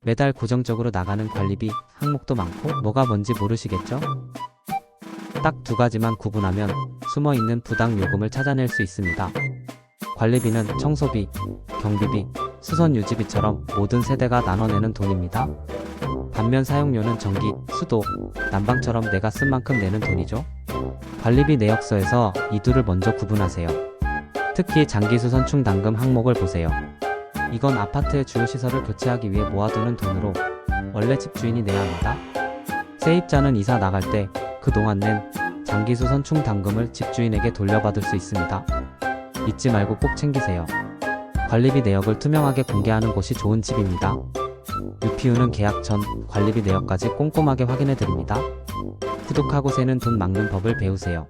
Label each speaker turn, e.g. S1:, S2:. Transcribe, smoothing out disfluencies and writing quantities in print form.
S1: 매달 고정적으로 나가는 관리비 항목도 많고 뭐가 뭔지 모르시겠죠? 딱 두 가지만 구분하면 숨어있는 부당 요금을 찾아낼 수 있습니다. 관리비는 청소비, 경비비, 수선 유지비처럼 모든 세대가 나눠내는 돈입니다. 반면 사용료는 전기, 수도, 난방처럼 내가 쓴 만큼 내는 돈이죠. 관리비 내역서에서 이 둘을 먼저 구분하세요. 특히 장기수선 충당금 항목을 보세요. 이건 아파트의 주요 시설을 교체하기 위해 모아두는 돈으로 원래 집주인이 내야 합니다. 세입자는 이사 나갈 때 그동안 낸 장기수선 충당금을 집주인에게 돌려받을 수 있습니다. 잊지 말고 꼭 챙기세요. 관리비 내역을 투명하게 공개하는 곳이 좋은 팁입니다. UPU는 계약 전 관리비 내역까지 꼼꼼하게 확인해 드립니다. 구독하고 새는 돈 막는 법을 배우세요.